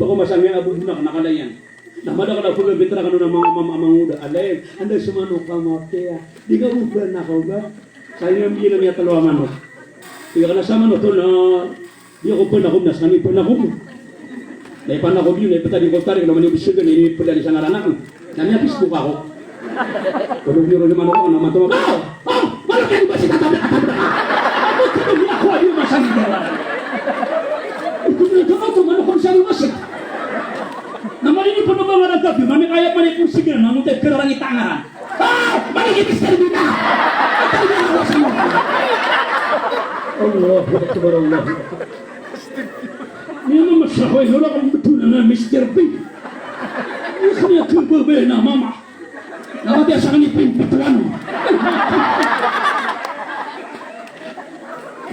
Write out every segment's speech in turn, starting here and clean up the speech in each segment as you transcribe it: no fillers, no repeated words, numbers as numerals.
Pako masangya abubunak nakalayan. Namada ka na pagabitra ka ng mga mamamuda. Alay, anday sumano ka mo, kaya. Di ka uban na ka ba? Sa'yo yung bilang niya talawaman mo. Di ka nasama no to na di ako panakom na sangi panakom. Dahil panakom yun, ay patali ko tarik naman yung bisugan, ini padali sa ngaranak. Namanya Facebook ako. Kulog niyo rin naman ako, naman ito. Wala kayo ba si tatabla? Ako kayo niya ako, ayun masangi dala. Ito na ito, ano kung sa'yo masik? Namalini po na ba nga nagkabi? Mami kaya pa niya kung sige na, mamutay pero lang itangaran. Maligipis ka rin na! Ito na ako sa mga! Allah, Akbar, Allah. Niya naman masyahoy, wala kang betulan na Mr. B. Niya kanya kebebe na, mama. Nakatiya sa kanya pimpituan.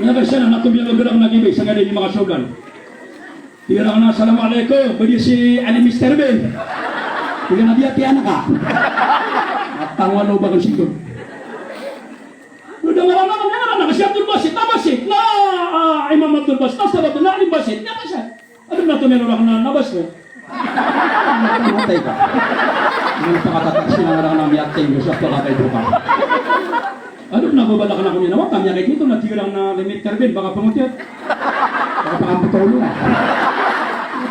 Niya ba siya na natubiyang magandang nag-ibig sa ganyan yung mga sogan. Tira ka na, assalamualaikum. Badi si Ali Mr. B. Tira na biya, tiyan ka. At tangwalo ba kang sigur? Udah marana kasi Abdul Basit, nabasit na Imam Abdul Basit, sabat na Alim Basit, nabasit. Ano na ito meron ako na nabas ko? Matay ka. Hindi pa katatasin na nga namin at tayo sa pagkakay buka. Ano na babala ka na kami nawa? Kami kay dito, natigilang na limit karbin, baka pangutiyat. Baka pangapatolo.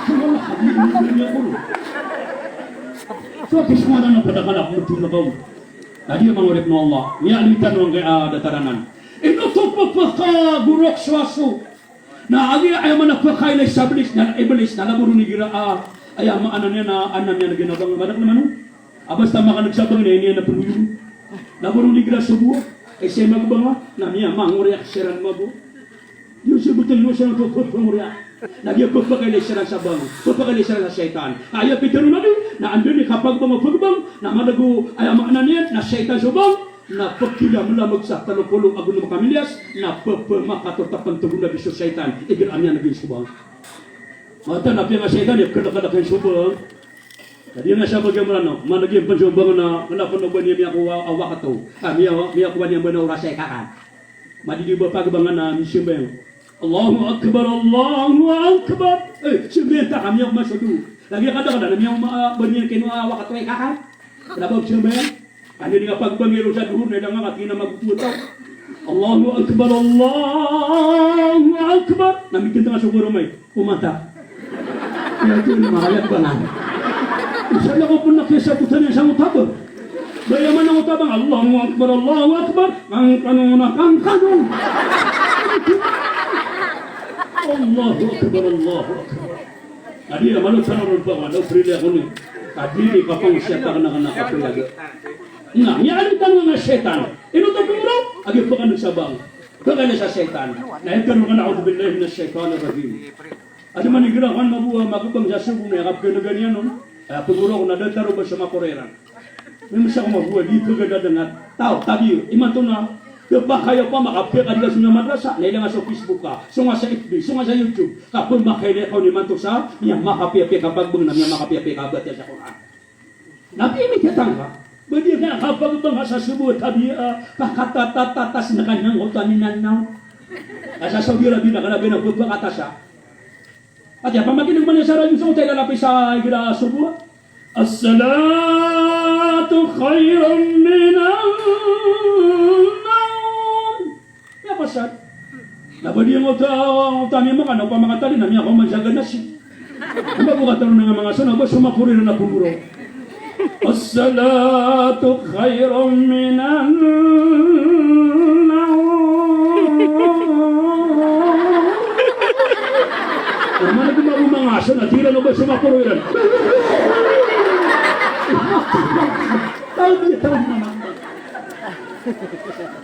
Wala, hindi niya ko. So, kismana na padakalak mo tulagaw. Tadi ang mga urip ng Allah. Niya alitan ng dataranan. Ito pa gurok swaso. Na agi ay manapakay na sablis na iblis na laburo ni gira ay maanan niya na anam niya na ginabang madak naman. Basta maka nagsabang niya na puluyo. Laburo ni gira subuha. Ay siya magbanga na niya manguriak siran mabo. Yung subutin mo siya ng panguriak. Nagyapagpakay na siya sa bang, pagpakay na siya sa syaitan. Ayaw pitero na din, na andun ni kapag bang, na malago ay maanan niya, na syaitan subang, na pagkilam lamag sa talupulong agun ng kamilyas, na pagpamakatortapan tugon na bisyo syaitan, igil amyan naging subang. Mata na piya nga syaitan, yung kada-kada kayong subang. Jadi nga siya bagaimana, no? Managing pansubang na napanagban niya miya kuwa awakato. Miya kuwa niya ba na urasay kakan. Madidi ba pagbangan na misyon ba yun? Allahu Akbar, Allahu Akbar. Siyempre, kami ang masudu. Lagi kada-kada, nami ang banyan kinuha awakato ay kakan. Kenapa siyempre yan? Ano nga pagbangiro sa duhur na nga katina magputaw. Allahu Akbar, Allahu Akbar. Namikin nga siguro may umata. Kaya ito yung mahayag ba nga? Isaya ko po nakisabutan niya sa utabang. Kaya man ang utabang, Allahu Akbar, Allahu Akbar. Ang kanuna, ang kanon. Allahu Akbar, Allahu Akbar. Adi naman ang sanarod ba? Ano, frili ako ni. Kadiri ka pang siyata ka na nakapil lagi. Nga, nialitan nga nga syetan. Ino ito pumuro? Agi pa ka nagsabang. Baka na sa syetan. Nahitkan mo ka na ako bilahin na syetan na rahim. Adi man igirakan mabuha, makupang sa subong na yakap ka na ganyan, no? Kaya pumuro ko na dataro ba sa makoreran. May masya ko mabuha, di pa gada nga tao, tabi, iman to na, ba kayo pa makapil ka di ka sa madrasa, nailang nga sa Facebook ka, sunga sa FB, sunga sa YouTube, kapag makaili ka ni man to sa, niya makapiapi ka pagbang na niya makapiapi ka ba't sa Quran. Napimit yatang ka, badi nga kapag bang sa subo, tabi, pakatatatas na kanyang utanin na, sa Saudi Arabia na kalabi na pagpakatas siya. At yan, pamakinig man niya sa radyo sa utay lalapis sa igira subo, as-salatu khayrun minan pasat. Nabadi ang utami mga ano pa mga tali na miya ko magsaga na si. Ano ba kataro ng mga sunod ba sumakuri na pumuro. As-salatu khayrun minan mana ko mga aso na tira no ba sumakuri rin. Tayo naman.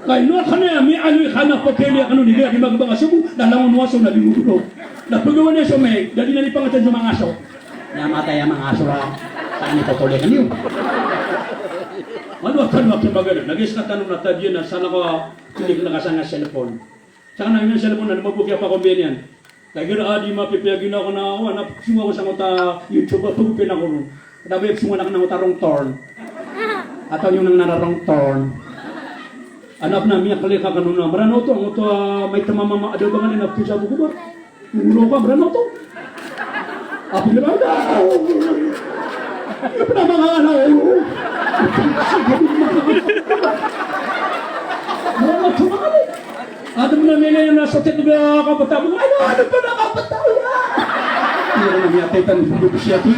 Kaya no kana mi ano kana pagkeli ano ni di magbang aso mo dalangon waso na bimudo. Napagawa niya sa may dali na ni pangatan sa mga aso. Namatay ang mga aso ra. Saan ito tuloy kaniyo? Ano kan magkimagana? Nagis na tanong na tadyo na sana ko hindi ko nakasanga cellphone. Saka na yung cellphone na lumabukya pa convenient. Kaya gira di mapipiyagin ako na wala sunga ko sa mga YouTube pagupin ako ron. Dapat sunga na ng tarong torn. Atau yung nang nararong torn. Anak na miya kali ka kanuna marano to ang to may tamamama ado bangan na sa buko ba ulo ka marano to Ako naman na. Pinamangalan ako. Mga tumakali. Ano mo na nila yung nasa tit na kapatao mo? Ano pa na kapatao yan? Hindi na namiyatitan ng siya ito.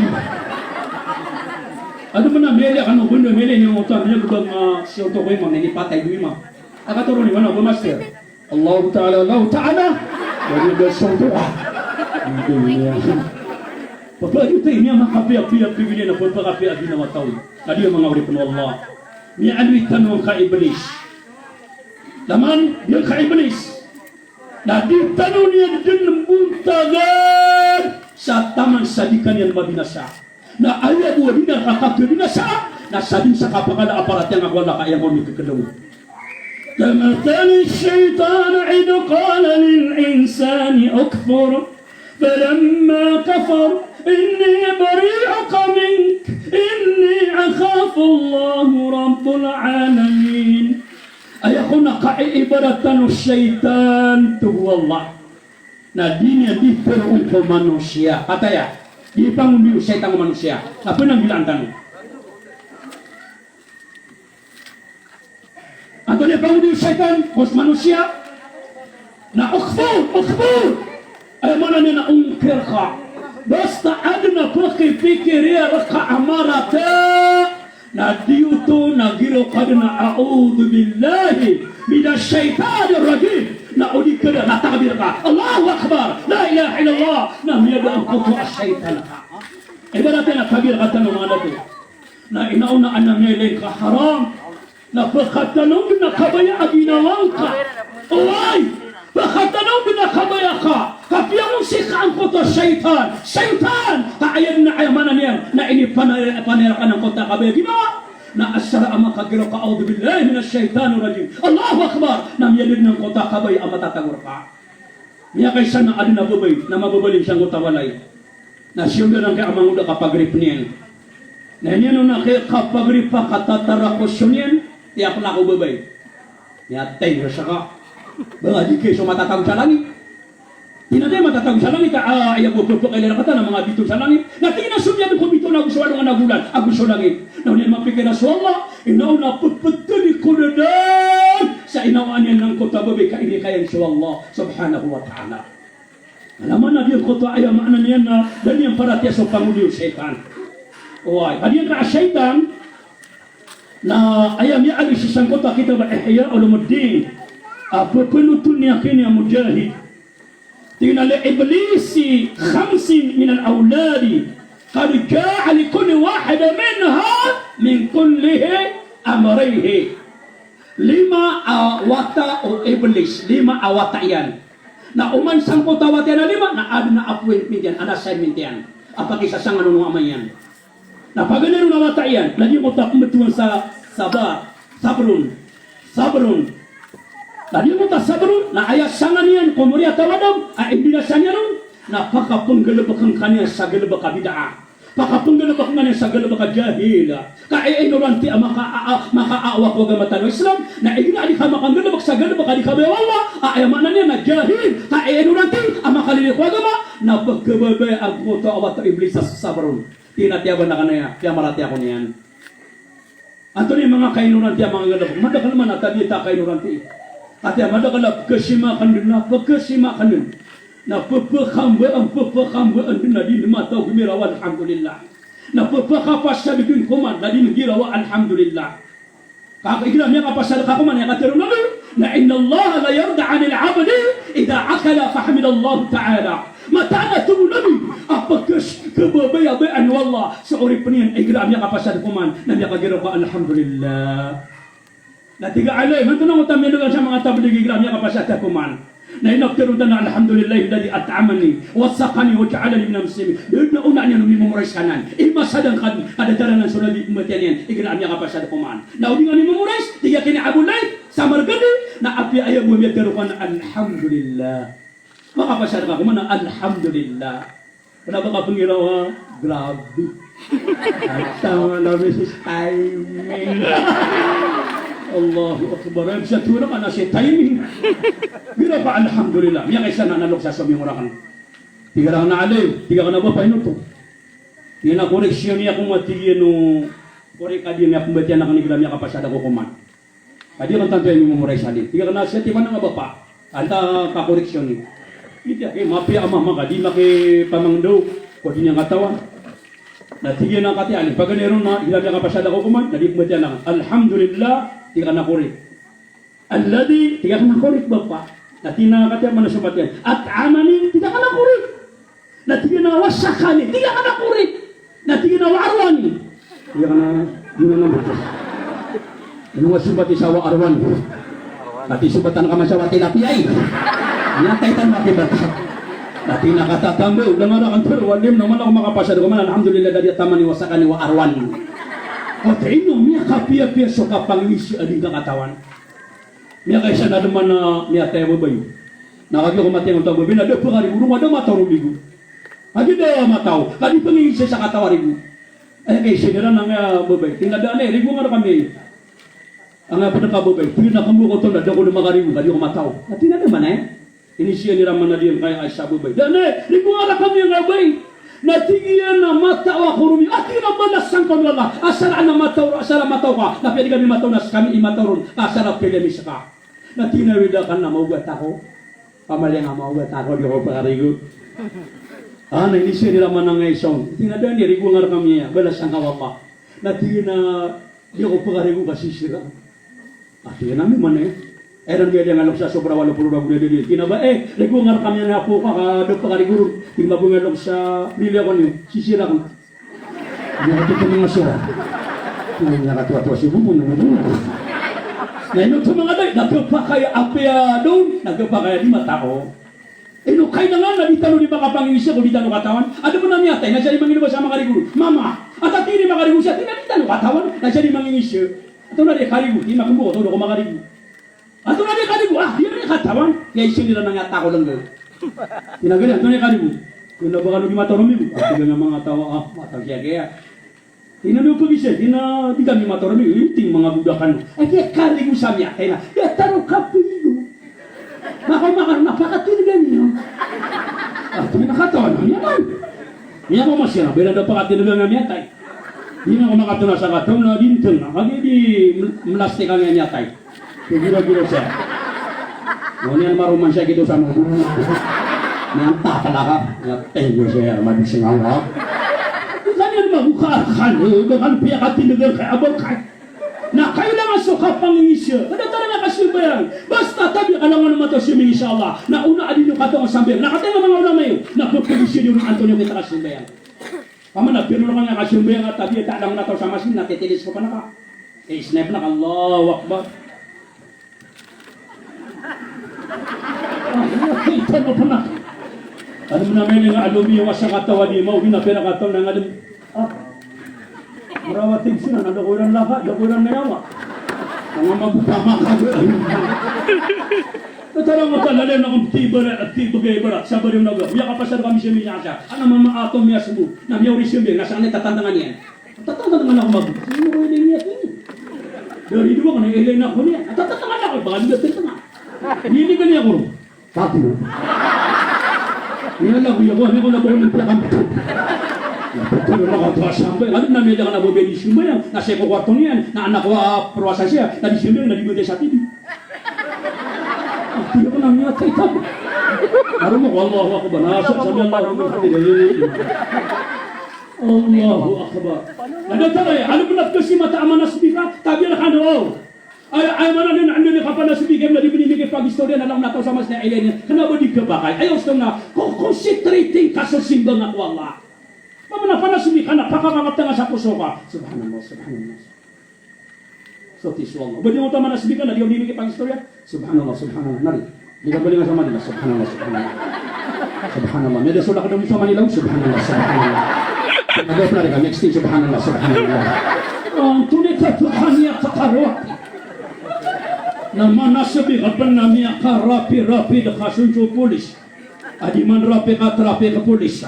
Ano mo na nila ka nung bundo nila yung utang niya gudang siya ito ko yung mga nilipatay doon yung mga. Akaturo ni mana, bumaster. Allah Ta'ala, Allah Ta'ala. Dari bersong tu ah. Papa itu ini yang makapiak-piak pigilin na pagpakapiak din na mataw. Adi ang mga urip ng Allah. May anwi tanong ka Iblis. Laman, dia ka Iblis. Na di tanong niya din ng buntagan sa taman sadikan yang mabinasa. Na ayaw mo din na kakapibinasa. Na sabi sa kapakala aparat yang ako wala kaya mo mikikalaw. كمثل الشيطان إذ قال للإنسان أكفر فلما كفر إني بريئك منك إني أخاف الله رب العالمين أيكون كعبادة الشيطان هو الله ناديني di perungko manusia kata ya di pangundi syaitan manusia apa yang bilang tadi atau dia panggil syaitan kos manusia na ukhbur ay mana ni na ungkir ka basta adna pikir ya raka amarata na diuto na giro kadna a'udhu billahi minasy syaitanir rajim na udi kada na takbir ka Allahu akbar la ilaha illallah na miyada ang kutu syaitan ibaratnya takbir kata ng mga nato na inauna anang ngayon ka haram na pagkatanong na kabaya aginawan ka. Oy! Pagkatanong na kabaya ka. Kapiyang mong sikaan ko to, syaitan. Syaitan! Kaayan na ayamanan yan na inipanera ka ng kota kabaya ginawa. Na asara ang makagiro ka. A'udhu billahi minash shaitanu rajim. Allahu akbar! Na miyalid ng kota kabaya ang matatagor ka. Miya kaysa na adin na bubay na mababalin siyang kota walay. Na siyong lang kay amang uda kapag rip niyan. Na niya nung kapag rip pa katatara ko siyon tiap laku bebay. Ya teng resaka. Ba di keso matatag sa langit. Tinatay matatag sa langit ay bubuk kay kata na mga bito sa langit. Na tingnan sumyan ko bito na gusto nga nagulan. Ako sa langit. Na niya mapikir na so Allah, inaw na putputuli ko na sa inawaan niya ng kota bebay kaini kaya so Allah subhanahu wa ta'ala. Alaman na dia kota ay makna niya na dan yang para tiya sa panguliw syaitan. Oy, hadiyan ka syaitan na ayam ya ali sisang kota kita Ihya Ulumuddin penutun yakin ya mujahid tina li iblisi 50 min al-awladi qad jaa li kulli wahid minha min kullihi amrihi 5 awata o iblis 5 awata yan na uman sang kota watian 5 na adna appointment yan ana assignment yan apa kisah sang anu amayan na pagano na awata yan lagi mo ta kumbetuan sa sabrun tadi mo ta sabrun na ayat sangan yan kumuri atawadam ay ibinasan yan na pakapenggelebakang kanya sa gelebak bid'ah pakapenggelebakang kanya sa gelebak jahila kay ignoranti maka awa ko gamatan Islam na igna di ka makangelebak sa gelebak di ka bewala ay mana niya na jahil kay ignoranti makalili ko agama na pagkababay ang moto awat iblis sa sabrun tinatiyaban na kanaya kaya marati ako niyan. Anto ni mga kainuranti ang mga galap. Madakal man at dita kainuranti. At yan madakal pagkasimakan din na pagkasimakan din. Na pagpakambe ang din na din mataw gumirawa alhamdulillah. Na pagpakapasya din kuman na din girawa alhamdulillah. Kakaigilam niya kapasya kakuman niya katirong nabi. Na inna Allah la yarda anil abdi idha akala fahmidallahu ta'ala. Matana tu nabi apakah kebabayaan wallah seorang penian igram yang apa sad kuman nabi kagiro ka alhamdulillah na tiga alay man tunang utam yung sa mga tablig igram yang apa sad kuman na inaktiru na alhamdulillah alladhi at'amani wasaqani wa ja'alani min muslimin na una niya nung memorise kanan imasadang kan ada daranan sunali umatian yan igram yang apa sad kuman na udingan memorise tiga kini abulay samar gadi na api ayaw mo miyatiru kan alhamdulillah. Makapasya ka kumana, alhamdulillah. Kenapa ka pangirawa? Grabe. At tama namin si timing. Allahu Akbar. Sa tura ka na si timing. Gira pa alhamdulillah. Miya kaysa nanalok sa sumiyong orakan. Tiga lang na aliw, tiga ka na ba pahinuto? Tiga na koreksyon niya kung matigyan no korek adi niya kung batiyan na kanigilam niya kapasada ko kuman. Adi kan tanto yung memoray salin. Tiga ka na siya, tiba na nga ba pa? Anta kakoreksyon niya. Hindi, mapia ama maka di maki pamangdo ko di niya katawan. Na tiga na kati alin. Pag ganero na gilam niya kapasada ko kuman, adi kung batiyan na. Alhamdulillah, tiga ka na korek. Alladhi, tiga ka na korek ba pa? Na tinakati ang manasubat yan. At amani, tiga ka na korek. Natigyan na wasakani, tiga ka na kurik. Natigyan na warwani. Tiga ka na, di na naman. Ano nga subat sa warwani? Nati subatan ka man sa watilapiyay. Natay tan makibat. Nati nakatatambo, ulang arakan pero walim naman ako makapasad ko man. Alhamdulillah dari tamani wasakani wa arwani. O tayo, miya kapia-pia so kapangisi ading kakatawan. Miya kaysa na naman na miya tayo babayo. Nakagyo ko matiyang ang tababi na doon pagkari urong ada mataro bigo. Agi da mataw, kadi pangingisi sa katawari mo. Ay kay sinira nang babay. Tinadaan eh, rigo nga kami. Ang pinaka babay, pinakamu ko to na dako na makarigo, kadi ko mataw. At tinada man eh. Inisiya ni Raman na diyan kaya ay sa babay. Dane, rigo nga kami ang babay. Natigiyan na mataw ako rumi. At tinabalas sang kanila. Asara na mataw, asara mataw ka. Napili kami mataw na kami imataw ron. Asara pilemis ka. Natinawida ka na maugat ako. Pamali nga maugat ako, di ko pakarigo. Inisya nila man ang isong. Tinadaan niya, rigo nga kami niya, balas ang kawapa. Natingin na, di ako pagkarigo kasi sila. At yun namin man eh. Eran dia nga sa sobra 80 ragu na dili. Tinaba rigo nga kami na po ka, do pagkarigo. Tingba po nga sa bili ako niyo, sisira ka. Hindi ako ito mga sira. Hindi nakatuwa-tuwa si Bubo na naman. Ngayon ito mga day, nagpapakaya apya doon, nagpapakaya di matao. Kaya na nga, nabitano di ba kapangingisya ko ditano katawan? Ano mo na miyatay, na siya di manginuba sa mga riguro. Mama, at at hindi makarigo siya, tinabitano katawan, na siya di mangingisya. Ato na di karigo, di makumbuko, todo ko makarigo. Ato na di karigo, di na katawan. Kaya isyo nila nangata ko lang gano'n. Tinagali, ato na di karigo. Kung nabakalo di matarami ko, at nga mga tawa, mataw siya kaya. Tinanong pag isya, di kami matarami ko, yung ting mga budakan. Ay kaya karigo sa miyatay na, kaya taro kapigo. Maka napakatinigan niyo. At may nakatawa na yaman. Niya ko masya na, bila daw pakatinigan nga miyatay. Hindi na ko makatuna sa katong na dintong na. Kagi di melastik ang miyatay. Kagiro-giro siya. Ngunyan maruman siya gitu sa mga. Niyang tatala ka. Thank you siya, madising ang ha. Ganyan magukaakan. Ganyan piyakatinigan kay abang kay. Na kayo lang ang suka pangingisya. Kada talaga kasimbayan. Basta tabi ka lang naman ito siya inshallah. Na una adin yung katong kasambayan. Nakatenga mga ulam mayo. Napupulisya yung Antonio kita kasimbayan. Pamana, pero lang nga kasimbayan at tabi tak lang na ito sa masin. Natitilis ko pa na ka. Snipe na ka. Allahu Akbar. Ito mo pa na. Ano mo namin yung alumi yung asa katawa di mo. Hinapira katong ng alumi. Merawatin sila, ada orang laka, ada orang meyawa. Ang magpapama ka. Tatarang mo talalim na kung tiba gaya barat, sabar yung naga. Uya kapasar kami siya minyasa. Ano mamaatom niya subo. Na miyaw rin siya miya, nasaan niya tatandangan niya. Tatandangan ako mag. Sino ko ilay niya ini? Dari dua ka na ilay na ako niya. Tatandangan ako, baka ligat din nga. Niligan niya ako rin. Pati mo. Nila ko yung ako, hindi ko na buhay ng plakam. Pero nakatawa sampai, ano na media ka na bobay di Sumbayang, nasa ko kwarto niyan, na anak ko perwasa siya, na di Sumbayang, na di bintay sa TV. Hindi ko nang niyatay tabo. Araw mo ko, Allahu Akbar, nasa sabi ang parang mga hati, Allahu Akbar. Nagatagay, ano mo na kasi mataaman na sabi ka, tabi na ka no. Ay mana din ando ni kapana sabi game na di binibigay pag istorya na lang nato sa mas na Elena. Kanaba di ka bakay? Ayaw sa na, concentrating ka sa simbang ako Allah. Pamana panasumi ka na, pakakamatanga sa puso ka. Subhanallah, subhanallah. So, tisu Allah. Badi mo tama nasumi ka na, di yung bibigay pang istorya? Subhanallah, subhanallah. Nari, di ka bali nga sa Manila. Subhanallah, subhanallah. Subhanallah. May dasula ka namin sa Manila. Subhanallah, subhanallah. Nag-off na rin ka, next thing, subhanallah, subhanallah. Ang tunay ka, tuhaniya kakarwak. Naman nasabi ka pa namin ka rapi-rapi na kasunso pulis. Adiman rapi ka trapi ka pulis.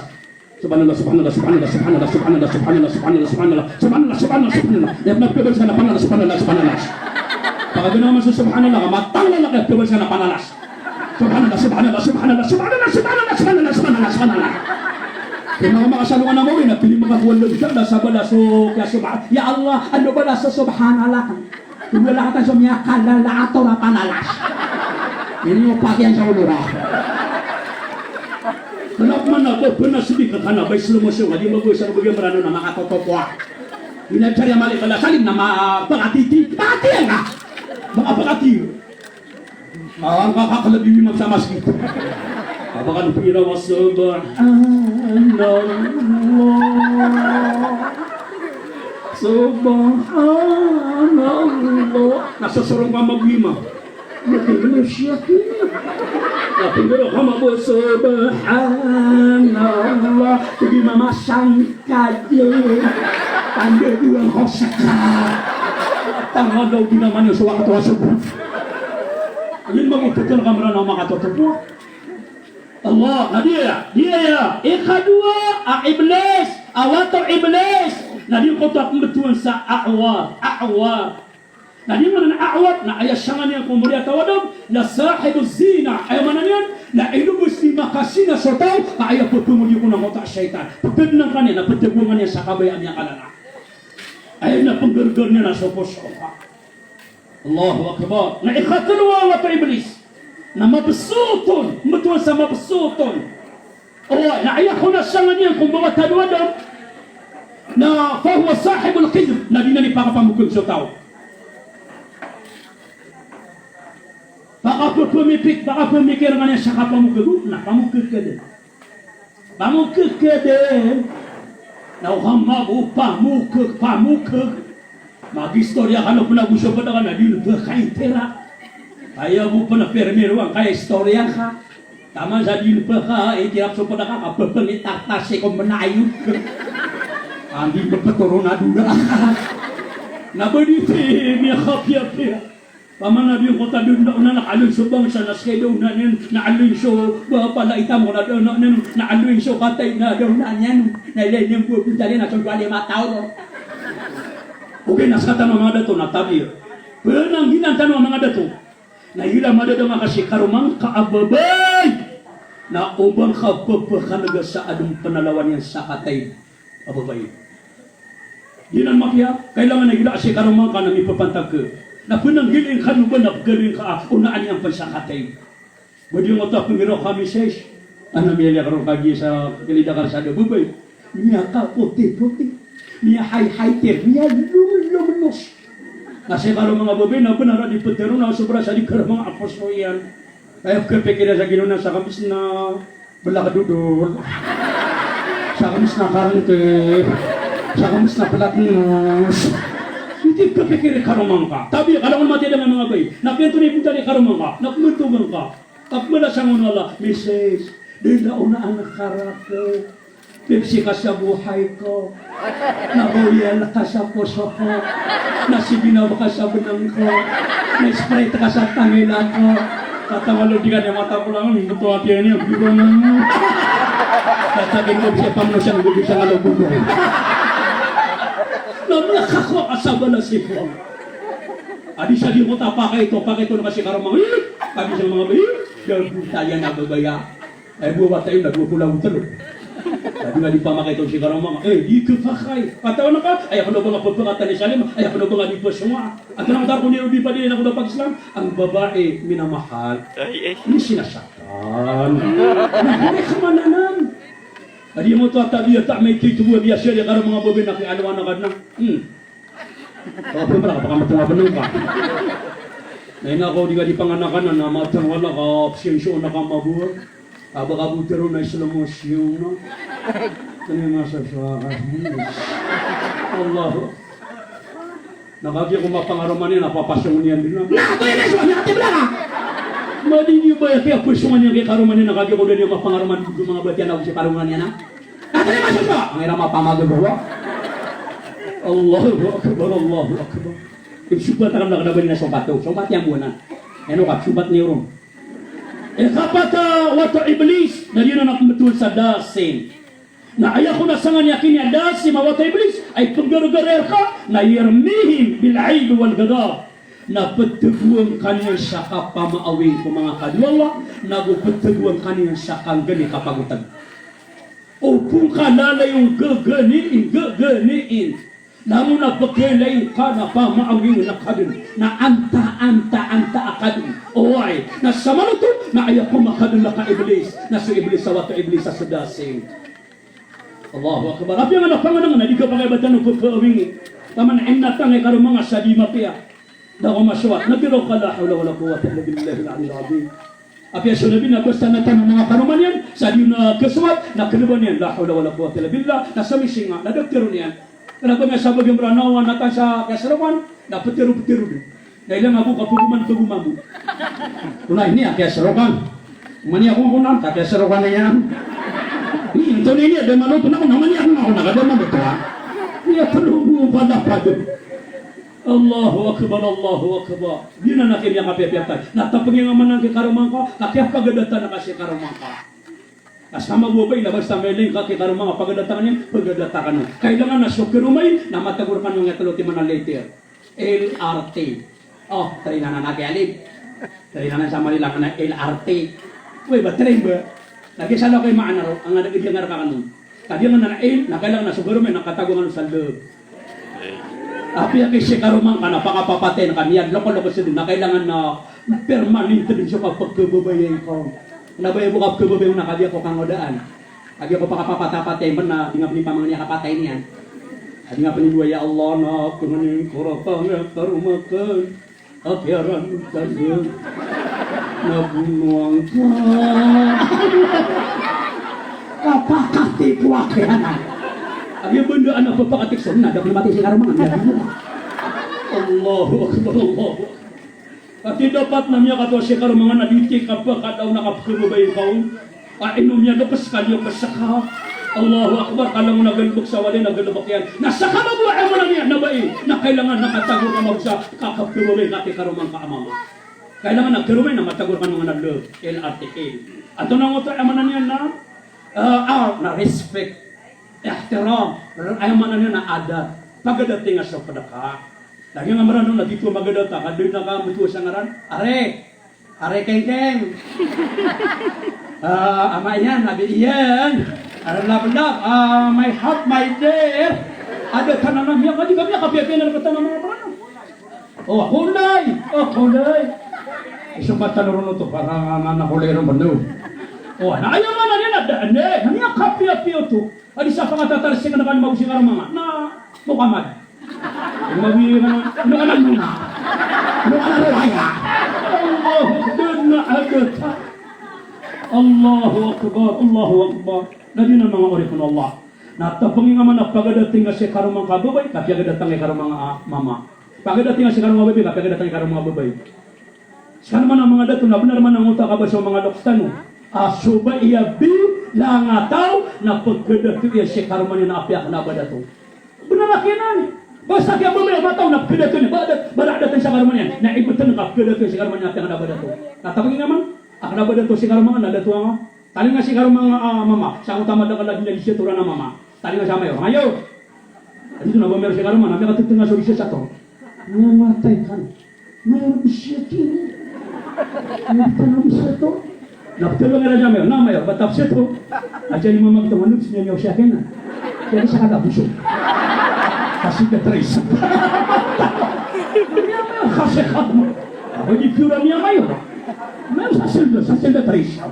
Subhanallah, subhanallah, subhanallah, subhanallah, subhanallah, subhanallah, subhanallah, subhanallah, subhanallah, subhanallah, subhanallah. Yang nagpibig sa na panalas, panalas, panalas. Pag ginawa man sa subhanallah, matang lalaki, pibig sa na panalas. Subhanallah, subhanallah, subhanallah, subhanallah, subhanallah, subhanallah, subhanallah, subhanallah. Kaya mga makasalungan na mo rin, at pili makakuha lang siya, nasa balasok, ya Allah, ano ba nasa subhanallah? Kung wala ka tayo sumiya, kalala ato na panalas. Hindi mo pakyan sa ulo na. Kenapa mana kau pernah sedih ke kana baik slow motion, di bagus sa bagay marano na makatotopwa. Binagcari mali pala salim na mapakatiti, pati nga. Mapakati. Ang kakakalabi magsama sikit. Abakan pira wa subhanallah. Subhanallah. Nasusurong ka maglima. Natigil siya. Natigil ka subhanallah. Hindi mamasangkad yun. Tanda doang hosaka. Tanga daw din naman yung suwak at wasubot. Yun mag-iputol ka mara na makatotopo. Allah, na dia ya. Ikadua, iblis. Awato iblis. Na di ko tak betuan sa a'war. Na di mana a'war na ayasyangan yang kemudian tawadam la sahibu zina. Ay mana niyan? Na ilubos di makasina sotaw na ayaw pagpumuli ko ng otak syaitan. Pagpagnan ka niya na pagtagungan niya sa kabayaan niya kalana. Ayaw na paggargar niya na sopo-sopa. Allahu Akbar. Na ikatulwa wa iblis. Na mabsutun. Betuan sa mabsutun. Allah, na ayaw ko na syangan niya kung mga tawadam na fahuwa sahibul qidr. Na di na ni pakapamukul sotaw. Baka pemikir nga niya sa kapamukul. Na pamukul ka din. Pamukul ka din. Na uhamabu pamukul. Mag-istorya ka na pinagusto pa na ka na dito kain pera. Kaya mo pa na permero ang kaya istorya ka. Tama sa dito pa ka, tirap so pa na ka, kapapangitatasin kung manayog ka. Hindi magpaturo na dula ka. Nabaditi, niya kapya-pya. Paman na yung kota doon na nakalun so bang sa naskay doon na niyan, naalun so, pala itamo na doon na naalun so katay na doon na niyan. Nailan yung pupunta rin na sa 5 taon. Okay, nasa tanong mga dato na tabir. Pero nang ginantanong mga dato, na hilang madado mga kasi karumang kaababay na ubang kapapakalaga sa anong panalawan yan sa katay ababay. Ginan makya, kailangan na hila kasi karumang ka na may papantag ka. Na pinanggiling ka ba na galing ka unaan niyang pansakatay. Badi yung otak pangiraw kami ses. Ano miyala karong kagi sa kalida karsada babay. Niya ka puti-puti. Niya hay-hay-ter, niya lumulus. Kasi kalau mga babi na benar di petero na sobra sa di karang mga apostol yan. Kaya kepikira sa ginuna sa kamis na belakadudul. Sa kamis na karante. Sa kamis na pelatnos. Hindi kepikira karong ka. Tapi kalau mati dengan mga bayi, nakinto ni punta ni karong ka, nakumuntugan ka. Kapmala sa ngunala, Mrs. Di na una ang nakarate. Pepsi ka sa buhay ko. Naboyal ka sa puso ko. Nasibinaw ka sa benang ko. Na-sprite ka sa tangilan ko. Tatawalo di ka niya mata ko lang. Ito ati yan yung bigo na mo. Tatagin ko siya pamunusan ng bibig sa ngalubog mo. Namiyak ako kasaba na si ko. Adi siya di mo tapakay ito. Pakay ito na kasi karang mga kami sa mga bayi. Dahil buta yan nababaya. Ay buwa tayo nagpupulang talo. Sabi nga di pa makita si Karamang, di ka pakay. Katawa na ka, ay ako na ba nga pagpakata ni Salim, ay ako na ba nga di pa sunga. At nang darko niyo di pa din ako na pag-Islam, ang babae minamahal, hindi sinasaktan. Hindi ka mananan. Adi mo ito at tabi at may kitubuha biya siya, karo mga babae na kialawan na ka na. Kapag mo na kapakamatungabang ka. Ngayon ako di ka di panganakan na matang wala ka, opsiyensyo na ka mabuhay. Abang-abutero na slow motion, no? Ito na yung masasakas. Allah. Nakagi ko mapangaroman niya, napapasyon niya din na. Nakako yun na siya, nakatib lang ha! Madi niyo ba yung kaya pusyungan niya kaya karoman niya, nakagi ko din yung mapangaroman yung mga batyan ako si karoman niya na? Nakatib lang siya! Ang hirap mapamagabawa. Allahu Akbar, Allahu Akbar. Subat akan nakadaban na sobat to. Sobat yang buana. Ano ka, subat ni Ron. Kapata wato iblis na yun ang betul sa dasin. Na ayaw ko na sangan yakin niya dasin wato iblis ay paggarugarer ka na yarmihim bil aib wal gadab. napagtaguan kanya sa kapamaawing ko mga kadwala, nagupagtaguan kanya sa kanggani kapagutan. O kung kalala yung gaganiin, namun na pagkailayin ka na pamaawing na kadun, na anta akadun. Oy, na sa maluto, na ayaw kumakadun na ka-iblis, na sa iblis sa wato iblis sa sudasing. Allahu Akbar. Tapi yang anak panganang na di ka pagkaibatan ng pagkaawing. Tama na imnatang ay karong mga sadima piya. Dako masyawat, nagiraw ka la hawla wala quwwata illa billahi al-'aliyyil 'azim. Apya sunabi na basta na tanong mga karuman yan, sa diyo na kaswat, na kanuban yan, la hawla wala quwwata illa billah, na sa misinga, na doktoron yan. Kenapa nga sabag yung branawan natin sa kasarawan, na petiru-petiru din. Na ilang abu kapuguman-pugumabu. Tunay niya, kasarokan. Mani akong kunan, kasarokan na yan. Ito niya, dahil maluto na ako, naman niya akong nakadama ba ito ha? Niya talubo pa na pa doon. Allahu Akbar, Allahu Akbar. Di na natin yung kapiapiyatan. Natapagin naman ng kikarumang ka, kakiap pagadatan na kasi karumang ka. Kasama bubay na basta may link ka kikarumang ka, pagadatan ka niya, pagadatan ka nun. Kailangan na sukirumay, na matagur ka nung italuti mo na later. LRT. Oh, tari na nagyalib. Tari na sa Manila ka na LRT. Uy, ba, tari ba? Nagisala kayo maanaro, ang nagiging ka nun. Kadi nga na L, na kailangan na sukirumay, nakatagungan sa loob. Tapi ang kasi karumang ka, napakapapatay na kaniyan, loko-loko siya din, na kailangan na permanent din siya kapag kababayan ko. Nabayay mo kapag kababayan na, kadi ako kang odaan. Kadi ako pakapapatay man na, di nga pinipamang niya kapatay niyan. Kadi nga paniluwa, ya Allah na, kumanin korapang karumakan, akyaran tayo, nabunuang ka. Kapakati ko akyanan. Ang yung bunda anak papakatik sa na, dapat mati si karumang. Allahu Akbar, Allahu Akbar. At dapat na niya kato si karumang naditik kapag kadaw nakapagkababay ka. Ainom niya, lukas ka niyo kasaka. Allahu Akbar, kalang mo nagalubok sa wali, nagalubok yan. Nasa kamabuhay mo lang yan, nabai, na kailangan nakatago ka mo sa kakapagkababay kati karumang kaamama. Kailangan nagkarumay na matagur ka mga nag-love, LRTK. At ito na nga ito, amanan niya na respect. Ihtiram, ayaw man na adat. Pagadating nga sa padaka. Lagi nga maran nung dito magadata, kadoy na ka mutuwa sa ngaran. Are keng-keng. Ama yan, nabi iyan. Are love, my heart, my dear. Ada tanang niya, kadi kami kapiapin na katanang mga parang. Oh, kulay. Isupat tanong ito, para nakulay ng bando. Oh, ayaw man na yan, naniya kapiapin ito. Adi sa pangatatalasing na naman mausing ang mga na mukamad. Mawili ka na muna. Ano ka na raya? Allahu Akbar na agad. Allahu Akbar, Allahu Akbar. Nadi na mga ori ko Allah. Natapangin nga man na pagadating nga si karumang kababay, kapya gadatang nga karumang mama. Pagadating nga si karumang babay, kapya gadatang nga karumang babay. Saan man ang mga dato na benar man ang utak ka ba sa mga lokstano? Asuba iya bi langataw na pagkadato iya si karuman na apiak na badato. Benar kinan. Basta kaya bumili mataw na pagkadato ni baladato sa karuman yan. Na ibutan ka pagkadato si karuman na apiak na badato. Tatapagin naman, akna badato si karuman na dato nga. Tali nga si karumang mama, sa utama da kala dinali siya tura na mama. Tali nga siya mayo. Ngayon. Dito na ba meron si karuman, na katutun nga sa siya sa to. Namatay kan. Mayroon siya kini. Ano tanong siya to? Naptulong nga na na mayo, batap siya to. At yan yung mga magtamanod, sinyaw siya kena. Kaya siya kalabuso. Kasi katrace. Niya mayo, kasi kamo. Ako di pura niya mayo. Mayo sa silda trace.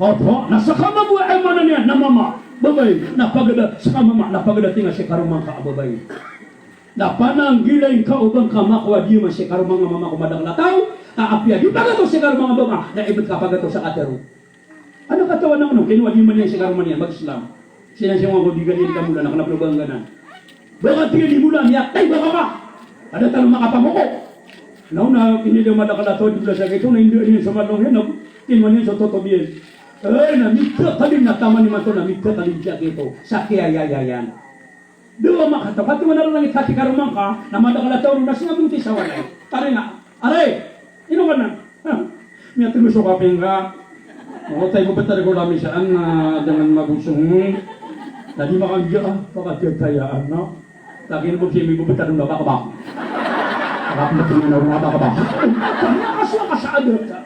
Opo, nasa kamabuhay mo na niya, na mama. Babay, napagada, sa kamama, napagadating nga si karumang kaababay. Napananggilay ka ubang kamakwa di man si karumang mama kumadang lataw. Aapya, di ba gato si karumang baba na ibig ka pagato sa katero? Ano katawan ng ano? Kinuha di man niya si karumang niya, mag-Islam. Sinasya mga kubigan niya di ka mula, nakanaplugang ganan. Baka tingin di mula, niyatay baka ka! Ada tanong makapamuko. Nauna, iniliw madakalataw di bula sa kito, na hindi niya sumadong yan, kinuha niya sa totobiyan. Ay, namita talim na tama ni Mato, namita talim siya kito, sa kiyayayayan. Dua makataw, pati mo na lang ikati karumang ka, na madakalataw rin na sinabunti sa walay. Tari nga, aray! Ino ka na? May atinuso ka pinga. Tayo mo ba talaga namin saan na dengan magusong. Tadi makagya, pakatiyagtayaan na. Lagi na mo siya may bubutan ng nakakabak. Harap na tingnan na ka ba? Kanya kasya ka sa adot ka.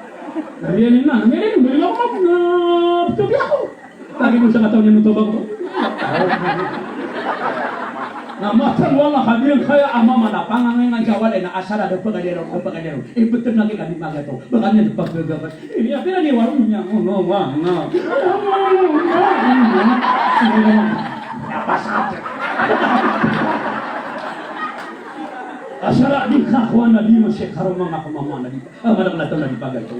Nariyanin na, balik ako na tubi ako. Lagi mo sa kataw niya ng tubag ko. Namatan wala kami kaya ama mana pangangan jawale na asara do pagadero. Betul lagi kami magato. Bakanya paggagas. Ini apa ni warung niya ngono wa nga. Apa saja. Asara di kawan na di mo siya karon mga kumama na di. Madaglato na di pagato.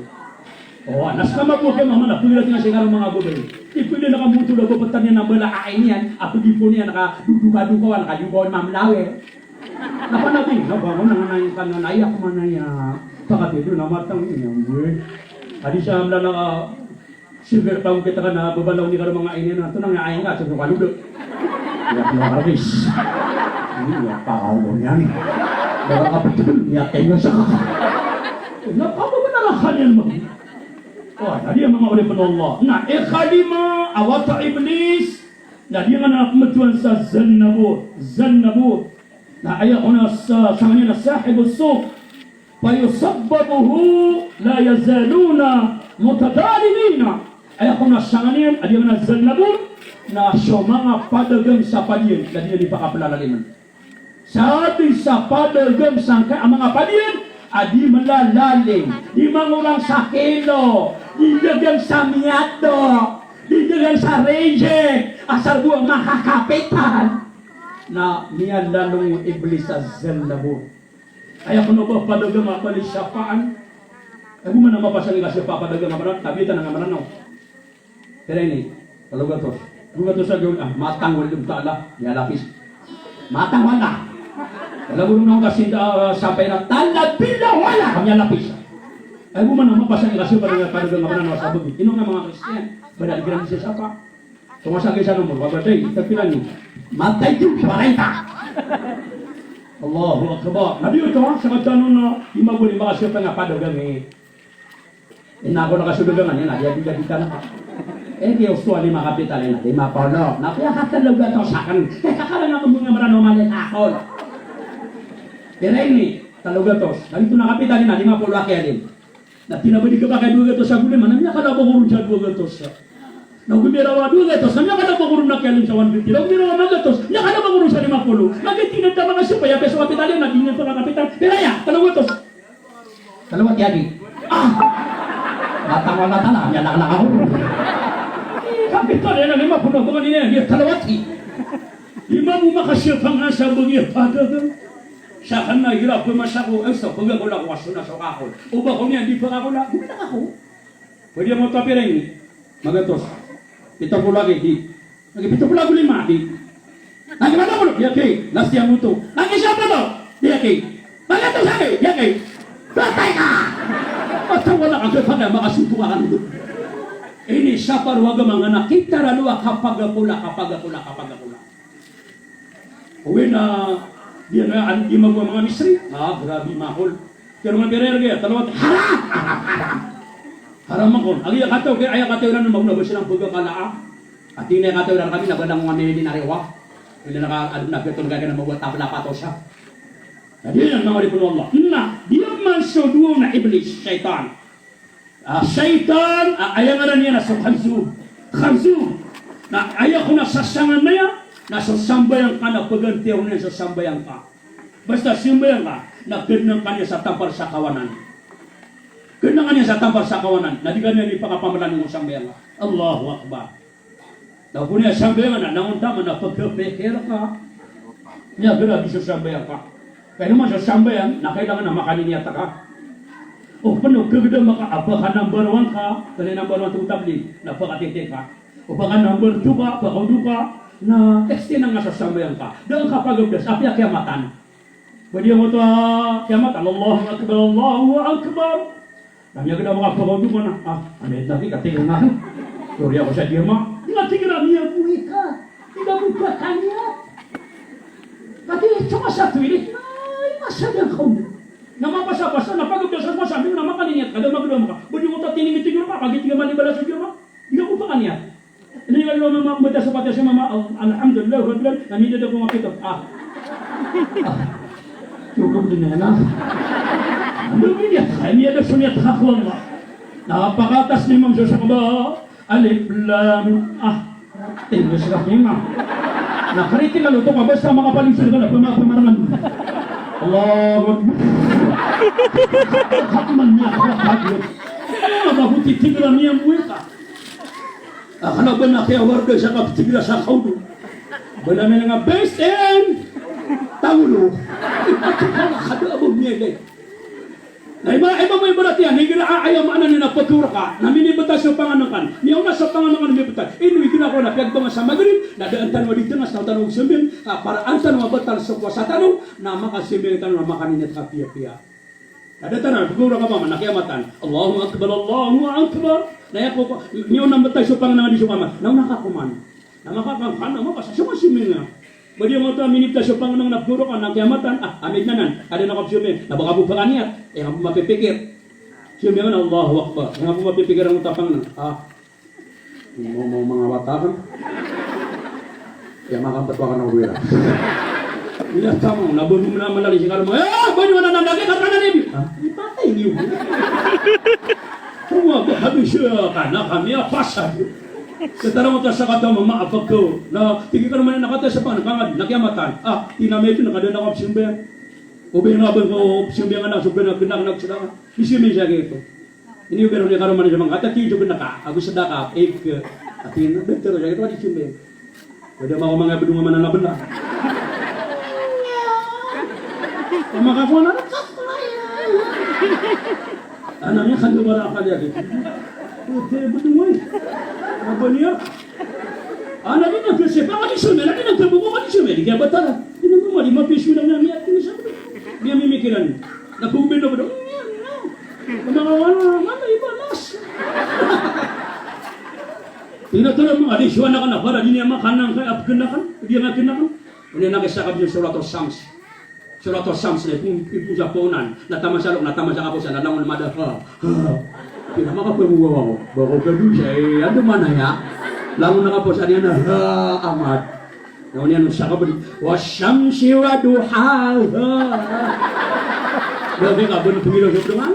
Oh, naskama po kay mama na pula tinga siya karon mga gobel. Ipili na kamuto na ko patan na bala ainian. Apo di po niya nakaduduka-duka nakayubaw mamlawe. Napanabi, nabango na nga yung kananay ako man na niya. Pakatito na matang niya. Adi siya amla na silver taong kita ka na babalaw ni karon mga ainian na ito na nga ayin ka sa kaludok. Kaya pinakaris. Hindi nga pakaw mo niyan. Baka kapitul niya kayo sa kaka. Napapabanaran yan mo. Oh, tadi yang mengawali Allah. Nah, ikhadima awata iblis. Nah, dia mana kemudian sa zannabur. Nah, ayat ona sangnya sahib as-suq. Fa yusabbabuhu la yazaluna mutadalimina. Ayat ona sangnya dia mana zannabur. Nah, syomanga padagang sa padian. Nah, dia dipakapalalaman. Sabi sa padagang sangka ang mga padian adi malalalim, di mangulang sa kilo, di dagang sa miyato, di dagang sa reject, asal buang makakapitan na niya lalong iblis sa zallabur. Kaya kung ba padagang mapali syafaan, ako man ang mapasali kasi papadagang mapanan, tabitan ng amanan no. Pero ini, kalau gatos sa gawin, matang walang taala, nialapis. Matang wala. Kalau burung kasi sampai na talad bila wala kami lapis. Ay buman ang mapasan kasi pada ngamanan sa sabog. Ino nga mga Kristiyan, badal giran siya sapa. Sumasagay sa nomor, babatay tapilan ni. Matay din 40. Allahu akbar. Nabi ito sa katanon na imaguli makasya pa nga padagang eh. Inako na kasudagan yan, dia dita na. Dios tua lima kapital na, lima polo. Napiyakatan lang ba ito sa akin? Kaya na kung mga marano malit ako. Pero ini, talugatos. Nalito na kapital na, 50 akyalin. Na tinabadi ka ba kay 2 gatos sa gulim, namanya ka na pagurun siya 2 gatos. Na gumirawa 2 gatos, namanya ka na pagurun na akyalin sa 150. Na gumirawa 1 gatos, namanya ka na pagurun sa 50. Bakit tinagda mga supaya peso kapital na, tingnan pa ka kapital. Pero ya, talugatos. Talugat yadi. Matang wala tala, yan lang ako. Kapital yan ang 50, bukan ini, talawati. 5 makasipang nasa bagi padagang. Sa kana hirap ko masako sa pagka ko lang waso na sa ako. O ba ko niya di pa ako na, bukan ako. Pwede mo tapireng magatos. Ito ko lagi di. Nagipito ko lagi 5 di. Nagimana ko ya kay, last yang muto. Nagisya pa to. Di kay. Magatos kay, ya kay. Patay ka. At wala ang kapag makasubukan dito. Ini siapa ruwaga mga nakita ranua kapag pula. Uwi na dia na di mga misri. Grabe mahol. Pero nga birer kaya talawat haram ako. Agi kataw kay aya kataw na magno silang pagkakalaa. At ini kataw na kami nagandang mga ninariwa. Hindi nagkatulog ka na mabuhat tabla pato siya. Jadi yang mga ripon Allah. Nah, dia masuk dua na iblis, syaitan. Syaitan, ayaw nga niya na sa khanzub. Na ayaw ko na sasangan na yan, nasa sambayang ka na pagantiyaw niya sa sambayang ka. Basta sambayang ka, nagganang ka niya sa tampar sa kawanan. Ganang ka niya sa tampar sa kawanan, na di ka niya ipakapamalan ng sambayang ka. Allahu Akbar. Daw po niya sambayang na, nangunta man na pagkapekir ka, niya grabe sa sambayang ka. Kaya naman sa sambayang, na kailangan na makaniniyata ka. O paano kagada maka-apa ka number 1 ka, kaya number 1 itong tabli, napakatiti ka. O baka number 2 ka, pakaudo ka, na extend na nga sa sambayang ka. Dahil kapag abdas, api kiamatan. Pwede mo ito kiamatan, Allahu Akbar, Allahu Akbar. Kanya ka na mga pakaudo ka na, anit natin, katingin nga. Sorry ako sa dirma. Di nga tingin na niya, buwi ka. Di nga buwi ka kanya. Katingin, tsaka sa tuwilit, masagang ka mo. Na mapasa-pasa, napag-abdasan mo, sabi mo na makaniniat ka, daw magdama ka. Pwede mo ito tinimitigur ka, kagiti ka manibala sa Diyo mo. Di ka po pa kaniyat. Hindi ka naman mamada sa pati siya, mama, alhamdulillah, nanito na po makita. cukup dengan Lumiya kami ada sunnah Allah. Napakatas ni Imam Sosakba. Alif lam tinggal sudah memang. Nah karitin lalu tu basta mga paling na pemarangan. Allahu Akbar. Hatman niya hakagyo. Mabuti tigla niya muweka. Akala ba na kaya warga sa kapitigla sa kaudo? Bala na nga best and tawulo. Ipatulala kada abog niya gay. Na iba mo ibarat yan, hindi na ayaw maanan na patura ka, na minibata sa panganakan, niyaw na sa panganakan minibata, inuwi ko na piyagbangan sa magrib, nadaan mo dito nga sa tanong simbin, para ang tanong mabatal sa kwa sa tanong, na makasimbin tanong na makaninit ka piya-piya. Nadaan na, siguro ka ba, nakiamatan, Allahu Akbar, naya ko, niyaw na batay sa panganakan di sukaman, na nakakuman, na makakakan, na makasa, sumasimbin nga. Bagi mo ito, minipta siya pang nang napuro ka ng kiamatan, amig na nan, kada nakapsyumi, nabakabupakan niya, nga po mapipikir. Siyumi nga na, Allahu Akbar, nga po mapipikir ang utapang na, mo mga watakan, makampat ka ng uwira. Ila tamo, nabunong mo na malali siya kalma, banyo na nandagi, karna na nibi. Ipatay niyo. Huwag, habi siya ka na kami, pasad. Sekarang mo sa kata mamaafag ko na tingin ka naman na nakata sa panakangad, nakiamatan. Tinamay ito, nakada na kapsimbayan. Ubay nga ba ko simbayan na sobrang nagkinakanag sa daka. Isimay siya ito. Ini ubay rin ka naman sa mga katati yung naka, ako sa daka, atin na, better siya ito, at simbayan. Pwede mo ako mga bedunga man na laban na. Makakuha na, ano niya, kanduwara ka niya dito. Bedunga eh. Apa niya? Anak ni nak siapa? Anak ni semua, anak ni nak terbuka anak semua. Dia betul. Ini memang lima pisu dalam niat ini siapa? Dia memikiran. Nak kubin apa dong? Mana ibalas? Tidak tahu memang ada isu anak anak pada dunia makanan kaya apa kenakan? Dia nak kenakan? Ini nak kisah kabin surat Al-Shams. Surat Al-Shams ni pun Japonan. Natama salok, natama sa kapusan, nalangon madah. Tidak maka perbuah ako. Bago kedua saya, ada mana ya? Lalu nakapos ada na amat. Namun yan siya kabali. Wasyamsi wa duhaha. Bago ka ba pumilo sa doon?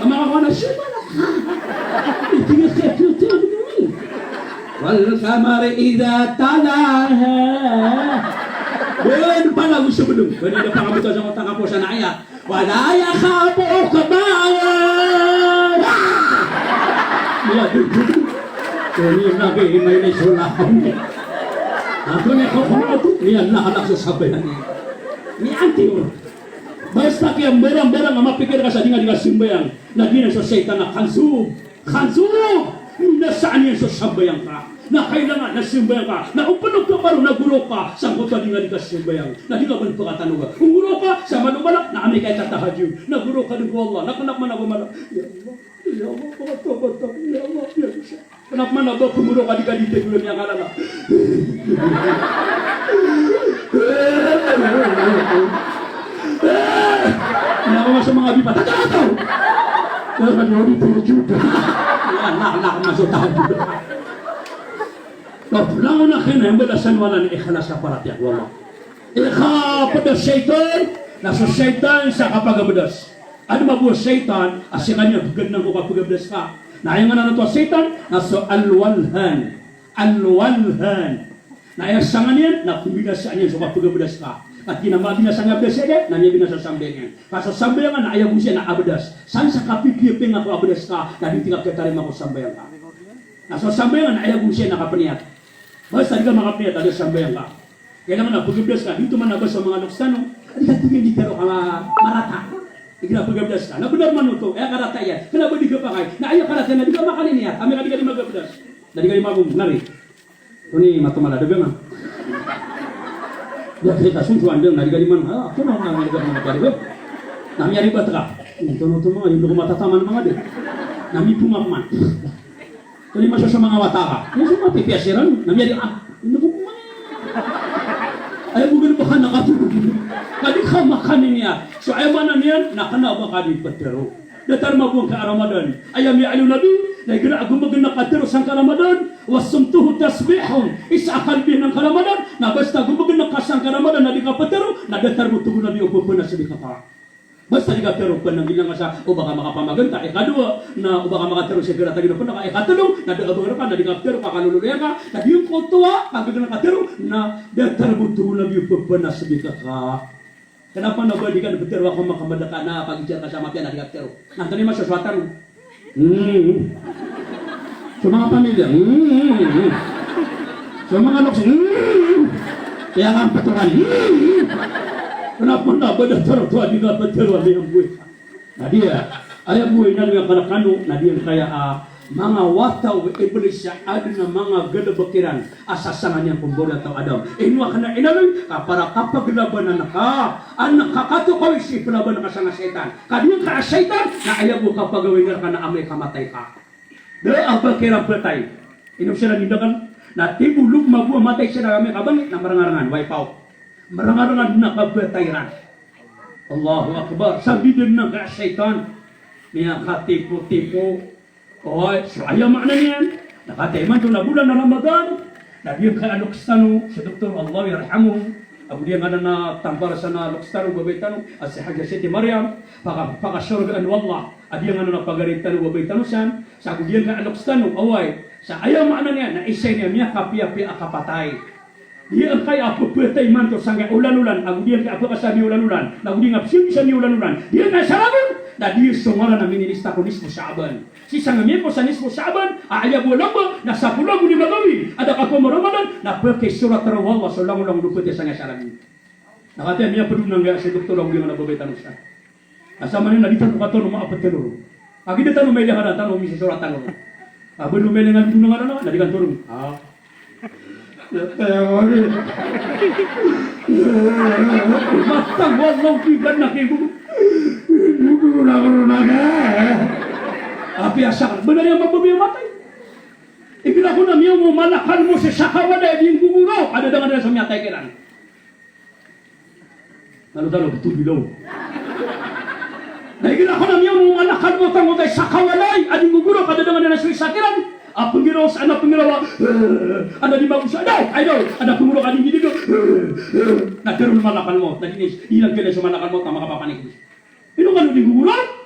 Mga kana siya ba? Tingnan sa ito ni. Wal qamar idza talaha. Ben pala gusto mo dun. Pwede na pangabutan sa mga kapusan na ayat. Wala yakhafu uqbaya. Ya duduk. Ini lagi may sulahan. Ako ni ko ni Allah anak sasabihan ni. Ni anti mo. Basta kaya berang-berang ang mapikir ka sa dinga simbayang. Lagi na sa setan na kansu. Nasaan yan sa sambayang ka? Na kailangan na simbayang ka. Na kung panog ka paro na guro ka, sangkot ka dinga di ka simbayang. Na di ka ba nagpakatanong ka? Kung guro ka, sa manumalak, na kami kay tatahadyo. Na guro ka din ko Allah. Nakanak man ako malak. Ya Allah, pagkatabatang. Ya Allah, ya Allah. Kanak man ako, pumuro ka di ka dito gulo niya kalala. Hindi ako sa mga bipat. Tatataw! Pero ano dito na juda. Anak masuk tahajud. Lango na kina yung balasan wala ni ikhlas sa paratyak wala. Ikha pada syaitan, nasa syaitan sa kapagabadas. Ano mabuha syaitan, asya kanya pagandang ko kapagabadas ka. Nayang na to syaitan, nasa alwalhan. Nayang sangan yan, nakumidas sa kanya sa kapagabadas ka. At kinamagi na sa nga besede, nanya binasa sambengan. Kasa sambengan na ayaw mo siya na abadas. San sa kapipiping ako abadas ka, na di tingap ketarim ako sambengan ka. Nasa sambengan na ayaw mo siya nakapaniat. Basta di ka makapaniat, ada sambengan ka. Kailangan na pagabdas ka, dito man nabas sa mga nuksanong, di ka tingin di karo ka marata. Di ka na pagabdas ka. Nabenar man ito, karata yan. Kenapa di ka pakay? Na ayaw karata na di ka makaliniat. Kami ka di ka di magabdas. Na di ka di magum, nari. Ito ni matumala, dabi nga. Ya kita sunjuan deng dari galiman aku mau ngambil dari mana dari nami ari batra tono tono yung lugo matataman mga de nami pumaman tuli masya sa mga wataka yung sa mga pipiasiran nami ari lugo kuman ay bugan ba nakatulog kadi ka makanin niya so ay manan yan nakana ba kadi patero datar mabung ka Ramadan ayam ya alu nabi Dahil gina ako maganda katero sa Ramadan, wasumtuhu tasbihon, isa kalbi ng Ramadan, na basta ako maganda kasang Ramadan na di ka patero, nadatar mo tugon na di upo na sa di ka pa. Basta di ka pero pa nang gilang sa o baka makapamaganta, ikadua, na o baka makatero sa kira tagino pa na ikatulong, na daabang ka, na di ka pero pakaluluya ka, na di yung kotoa, pagkagana katero, na datar mo tugon na di upo na sa di ka ka. Kenapa nabadikan betul ako makamadaka na pag-ijar ka sa matian na di ka pero. Nanto ni masyaswatan. Sa mga pamilya, sa mga loks, kaya nga ang paturan, kenapa na ba na tarot di nga paturan di ang buhay? Nadia, ay ang buhay na nga kanakano, nadia kaya mga wataw iblis siya ada na mga galabakiran asasangan niyang pembola atau Adam. Inwa ka na inaloy, para kapag laban na anak kakato ko si pelaban na kasanga setan. Kadiyang ka setan, na ayaw mo kapag gawin ka na amay kamatay ka. Dahil apa kirang patay. Inom siya lang hindakan, na tibulog mabuha matay siya na amay kabangit na marangarangan, wipe out. Marangarangan na kapatayran. Allahu Akbar, sabi din na ka setan, niya katipo-tipo. Oh, so ayaw makna niyan. Nakataiman doon na bulan na Ramadan. Nabiyang ka Alokstano, si Dr. Allah yarhamu. Abu dia nga na tambara sa na Alokstano, babaytano, at si Haja Siti Maryam, pakasurgaan wallah. Adi nga na pagaritano, babaytano siyan. Sa Abu dia ka Alokstano, away. Sa ayaw makna niyan, na isay niya miya kapi-api akapatay. Dia kaya apa petay manto sangat ulan-ulan. Abu dia ka apa kasabi ulan-ulan. Abu dia ngapsi bisa ni ulan-ulan. Dia nga sarabun. Na dia sumara na minilista ko nismo Shaaban. Si sangamye ko sa nismo Shaaban, aaya bo lamba na sa pulang ni magawi. Ada ka ko Ramadan na peke surat rawallah so lang luput ya sanga sarabin. Nakata niya pedun nga si doktor ang na babay siya. Asa man na dito ko to no maapat kero. Agi dito no may lahan tanong mi surat tanong. Abo no may nga dun nga na dikan turun. Matang walau tiga nak ibu. Api asal benar yang membabi matay. Ikilah ko na miyaw mo malakan mo sa sakawada yung gumuraw. Ada dengan sa miyatay kiran. Nalo-talo betul bilaw. Na ikilah ko na miyaw mo malakan mo tang utay sakawalay. Ading gumuraw ada dengan sa sakiran. Apa ginawa sa anak pengirawa? Ada di bagus ada, ada pengurang ading gini do. Na terus malakan mo. Tadi ilang kila sa malakan mo tama kapapanik. Ino kan di guguran?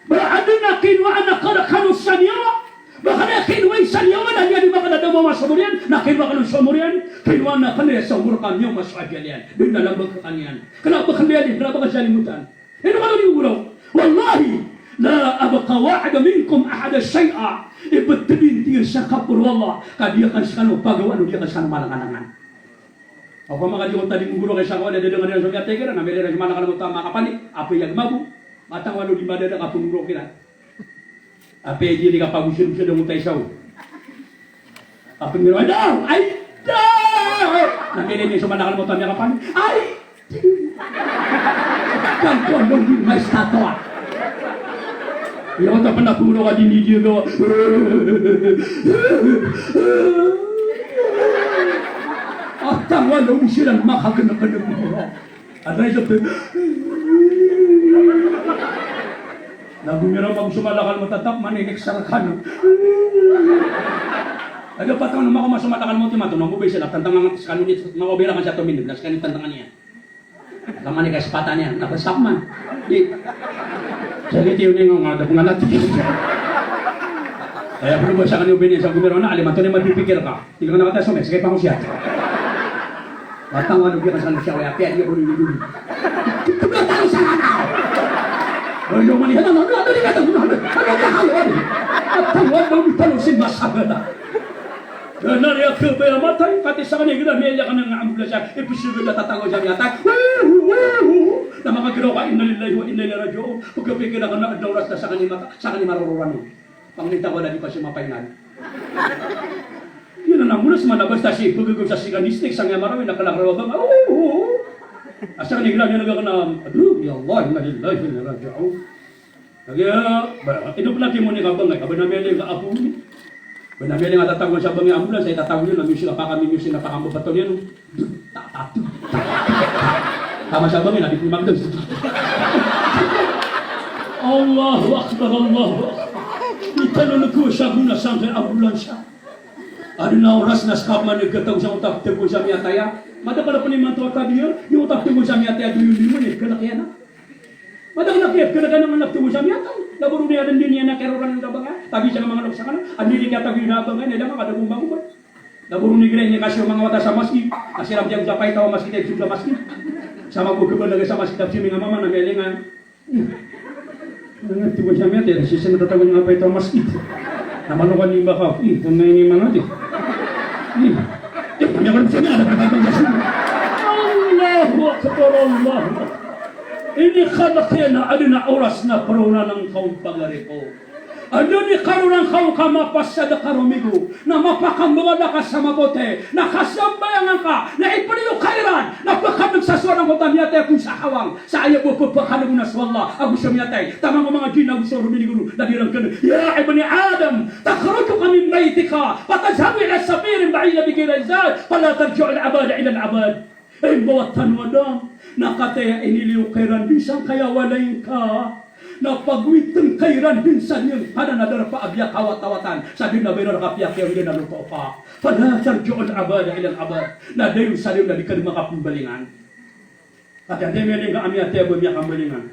Berada na kinwa anak kada kanu sanyawa. Baka na kinwa sanyawa na dia di baka na damo masumurian, na kinwa kanu sumurian, kinwa na kana sa umur kanyo masagalian. Din dalam bakanian. Kenapa kalian? Kenapa kasalimutan? Ino kan di guguran? Wallahi la abqa wahid minkum ahad syai'a. Ibetulin dia sakapur wallah. Kadia kan sekano pagawan dia kan sekano malanganangan. Apa maka dia tadi guru kay sakwa ada dengan dia sokat tegera na mere mana kalau utama kapan apa yang mabu matang walu di madada ka pungro kira. Apa dia di kapagusin sa dong tay saw. Apa ngiro ada ay da. Na mere ni sa mana kalau utama kapan ay. Kan ko dong di mais tatwa. Ya tak pernah pungro ka dini dia gawa. Atang walau disiran maka kena murah. Ada itu lagu merah bagus sumalakal mo tatap maninik sarkan. Ada patang nama ko masumalakal mo timato nang bubay sila tantangan sa kanunit mawabira kan sa tumin nas kanin tantangan niya. Kamani kay sepatan niya napasak man. Jadi tiyo ningo nga dapungan natin. Kaya perlu ba sa kanyo binin sa gumero na alimanto ni mapipikir ka. Tingnan na kata sumes kay pangusya. Batang ano dia kasal siya kaya dia boleh dulu. Kita tahu sana. Oh yo mani hana ano di kata guna. Ano ka hawan. Batang ano di tahu sin masagada. Benar ya ke bela matai kati sa kanya gila meya kana nga ambula siya episode na tatago siya yata. Na mga ginawa inna lillahi wa inna ilaihi raji'un. Pagkapikir ka na adawras sa kanya marururan. Pangnita ko na di pa siya mapahingan. Yun na muna sa manabas tayo pagkagod sa siganistik sa nga marami nakalakrawa ka. Asa ka nigla niya nagkakanam. Aduh, ya Allah, inna lillahi wa inna ilaihi raji'un. Kaya, inup lagi mo ni kabangay. Aba na may ka apo ni. Aba na may nga tatawag sa bangay ambulans. Ay tatawag yun. Namin sila pa kami yung napakambo patol yan. Tatu. Tama sa bangay, nabit ni Magdang. Allahu Akbar, Allahu Akbar. itanong ko siya kung nasaan kay ambulansya. Ano na oras na skap man nagkataw sa utak tebo sa miyataya. Madakala pa ni man to tabiyo, yung utak tebo sa miyataya duyo limon eh, kalaki na. Madakala kaya kaya naman nak tebo sa miyatay. Laburo niya din niya na keroran ng dabanga. Tabi siya ng mga lok sa kana, andili ka tabi na dabanga, nila mga kadagong bangon. Laburo ni Gren niya kasi yung mga wata sa masjid. Asiram diyan sa pay tawa masjid ay sa masjid. Sama ko kubal lagi sa masjid tapos mga mama na melingan. Nang tebo sa miyatay, sisi na tatawag nga pay tawa masjid. Naman ko ni baka, tunay ni mga natin. Kami akan bisa ada Allahu Akbar, Allah. Ini khalaqina adina oras na corona ng kaum pagariko. Ano ni karunan kau kamapasada karumigo na mapakambaga ka sa mabuti, na kasambayangan ka, na ipaniyo kairan, na pagkamagsasawa ng kutamiyate kung sa kawang, sa ayaw ko pagkakalong na swalla, agus samiyate, tamang mga gina gusto ruminigo, nadirang ka na, ya ibani Adam, takharujo ka min maytika, patazhabu ila sabirin ba'ila bigirazad, pala tarjo al-abad ila al-abad. Ay bawatan wadam, nakataya iniliyo kairan, bisang kaya walayin ka, na pagwiteng kairan hinsan yung kada nadara pa abyak kawat-awatan sabi na benar kapiyak yang dia nalupa pa pada sarjo'ul abad ilang abad na dayo salim na di ka makapumbalingan at hindi may nga amya tebo miya kambalingan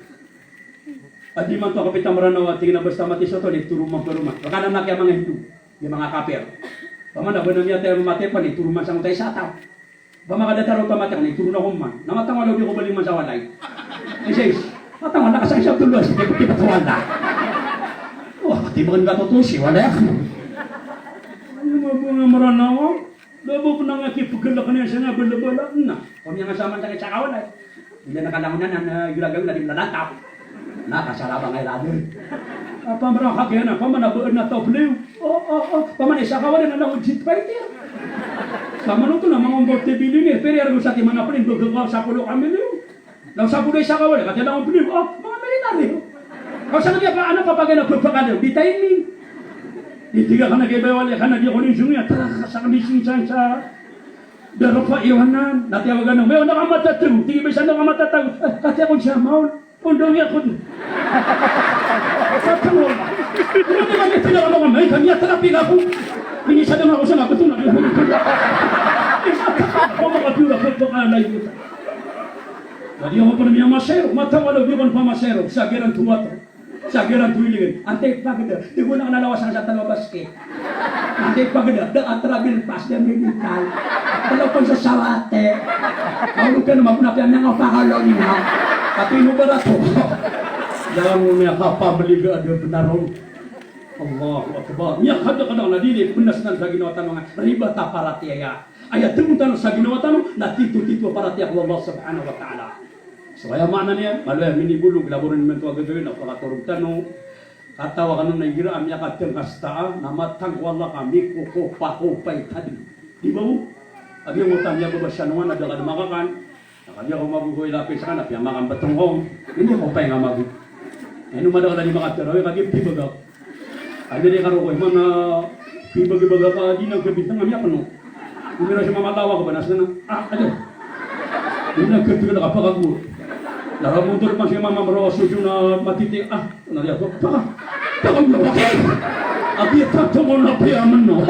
at di man to kapitan maranaw at tingin na basta matiso to di turumang turumang baka nanak yung mga Hindu yung mga kaper paman na ba na miya tebo matepan di turuman sa ngutay sataw bamakadatarong pamatak ni turun akong man namatang walaw di ko baling man sa walay says matang wala kasang siya tulos, hindi ko pinatuwan na. Wah, pati ba nga tutusi, wala yan. Ano mo po nga maranaw? Labo po na nga kipagala ka niya siya nga, bala-bala na. Kung niya nga saman sa kitsakawan ay, hindi na kalangan na gilagawin na rin lalantap. Nakasarabang ay radyo. Pamarang kakaya na, pamanabuan na topliw. Paman isa kawan na lang ujit fighter. Sama nung ito na mga umborte bilin pero yargo sa timana pa rin, gagagawa sa pulo kami niyo. Lalu sabu desa kawal, kata orang penuh, mga militar ni. Kau sana dia apa anak apa kena berpakaian, di timing. Di tiga kana kaya bawal, kana dia kuning sungai, terus sana di sini sa darapa iwanan, nanti apa ganang, may nak amat tu, tiga bisa nak amat tu, kata aku siapa mau, undang ya aku. Kata aku, ini macam tidak orang ramai, kami terapi aku. Ini sadar aku sana betul nak. Kau makan dulu, kau makan lagi. Jadi ako pa naman masero, matawalaw di ko pa masero, sagiran tuwato, sagiran tuwilingin. Antay pagda, di ko na nalawasan sa talo basket. Antay pagda, da atrabil pas da medical. Talapon sa sawate. Ako ka naman punapian nga pakalon niya. Kapino ba na to? Dalam mo niya kapabaliga ada benaron. Allahu Akbar. Niya kada-kada na dili punas nan sa ginawa tanong riba ta paratiya. Ayat tumutan sa ginawa tanong na titu-titu paratiya Allah Subhanahu wa taala. So kaya mana niya, malaya minibulog, laborin naman ito agad-agad, napakaturog tanong, katawa ka nung naigira, amya katang kastaa, namatang wala kami, kukupakupay tadi. Di ba mo? Agi mo tanya ko ba siya naman, nagdakad makakan, nakanya ko magugoy lapis sa kanap, yung makan batong hong, hindi ko pa yung amagu. Ano madakad ni makataraw, kagi pibagak. Ano din karokoy, mga pibag-ibagak ka, di nagkabitang amya ka no. Umira siya mamatawa ko ba, nasa na, ano? Hindi nagkabitang nakapakagu. Naramundur pa siya mama maroso na matiti nariya to baka mo okay abi tatto mo na piyaman no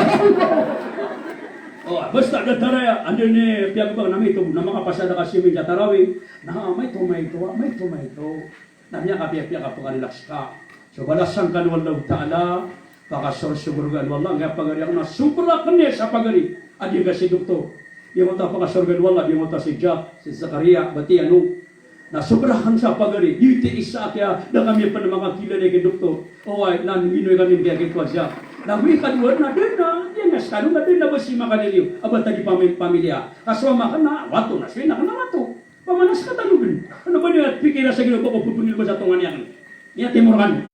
basta gataraya ando ni piyag bang nami to na makapasada ka siya sa tarawih na may to na niya kapiyak ka relax ka so balasan kan wallahu taala baka surgan wallah nga pagari ako na supra kanya sa pagari adi ka si doktor yung ta pakasurgan wallah yung ta si Jack si Zakaria bati ano na sobrahan sa pagari, yuti isa kaya na kami pa na mga kilala kay doktor. O ay, nangininoy kami kaya kay Kwasya. Na may kaduwar na din na, yan na skano na din na ba si makaniliw. Aba tagi pamilya. Kasama ka na, wato na siya, na wato. Pamanas ka tanugin. Ano ba niya, pikira sa gino ko pupungil ko sa tungan niya. Niya timurkan.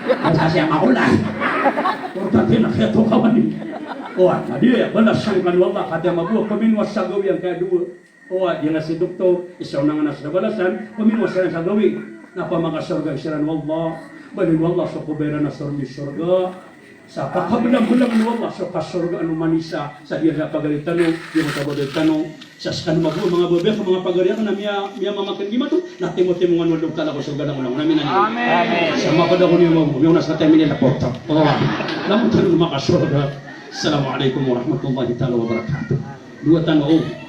Basta siya makulay. Portate na kaya to kawanin. O ay, nadiya, balas siyang kanwala, kaya mabuha, paminwas sa gawin kaya duwa. O di na si doktor, isaw na nga nasa balasan, paminwas na sa gawin. Napamakasurga siya rin, wallah, balin wallah sa kubera na surga, Sa pagkabulang-bulang ni Allah, sa kasurga manisa, sa diya pagalitan yung matabodod tanong, sa skan mabu, mga bubek, mga pagarian na miya mamakin gima to, natimoti mga nulog talaga surga ng ulang namin. Amen. Sa mapadaw niyo mo, yung nasa tayo nila porta. Lamun tanong makasurga. Assalamualaikum warahmatullahi wabarakatuh. Dua tanong.